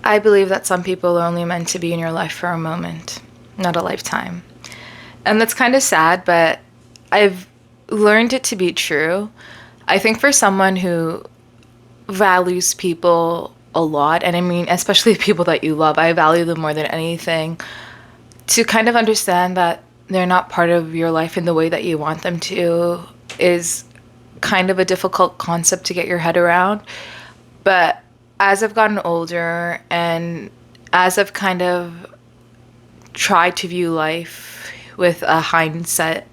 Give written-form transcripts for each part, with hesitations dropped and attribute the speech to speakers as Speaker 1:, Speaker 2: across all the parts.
Speaker 1: I believe that some people are only meant to be in your life for a moment, not a lifetime. And that's kind of sad, but I've learned it to be true. I think for someone who values people a lot, and I mean, especially people that you love, I value them more than anything, to kind of understand that they're not part of your life in the way that you want them to is kind of a difficult concept to get your head around. But as I've gotten older and as I've kind of tried to view life with a hindsight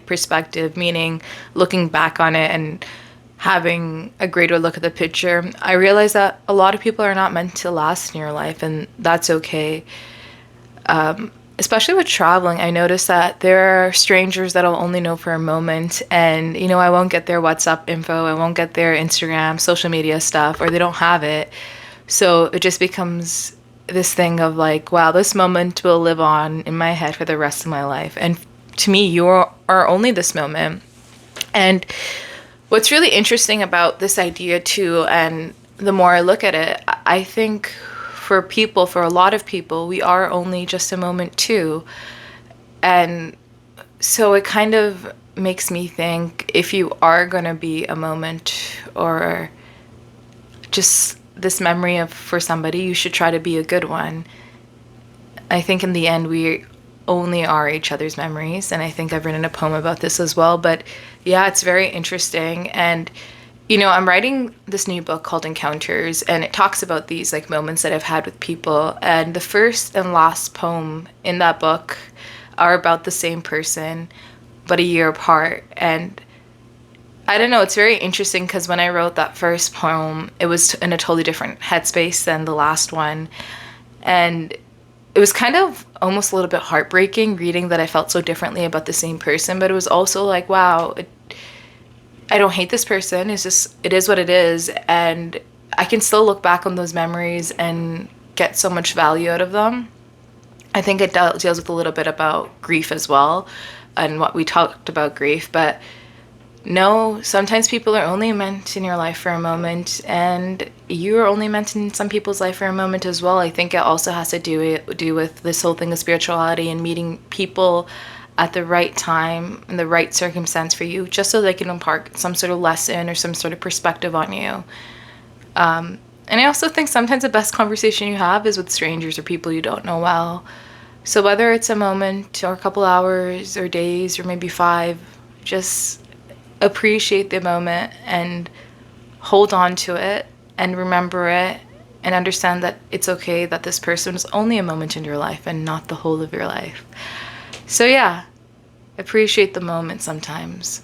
Speaker 1: perspective, meaning looking back on it and having a greater look at the picture, I realize that a lot of people are not meant to last in your life, and that's okay. Especially with traveling, I notice that there are strangers that I'll only know for a moment, and I won't get their WhatsApp info, I won't get their Instagram, social media stuff, or they don't have it. So it just becomes this thing of like, wow, this moment will live on in my head for the rest of my life. And to me, you are only this moment. And what's really interesting about this idea too, and the more I look at it, I think for a lot of people, we are only just a moment too. And so it kind of makes me think, if you are going to be a moment or just this memory of for somebody, you should try to be a good one. I think in the end, we only are each other's memories. And I think I've written a poem about this as well. But yeah, it's very interesting. And, I'm writing this new book called Encounters, and it talks about these like moments that I've had with people. And the first and last poem in that book are about the same person, but a year apart. And I don't know, it's very interesting because when I wrote that first poem, it was in a totally different headspace than the last one. And it was kind of almost a little bit heartbreaking reading that I felt so differently about the same person, but it was also like, wow, I don't hate this person. It's just, it is what it is. And I can still look back on those memories and get so much value out of them. I think it deals with a little bit about grief as well and what we talked about grief. But no, sometimes people are only meant in your life for a moment, and you are only meant in some people's life for a moment as well. I think it also has to do with this whole thing of spirituality and meeting people at the right time and the right circumstance for you, just so they can impart some sort of lesson or some sort of perspective on you. And I also think sometimes the best conversation you have is with strangers or people you don't know well. So whether it's a moment or a couple hours or days or maybe 5, just appreciate the moment and hold on to it and remember it and understand that it's okay that this person is only a moment in your life and not the whole of your life. So yeah, appreciate the moment sometimes.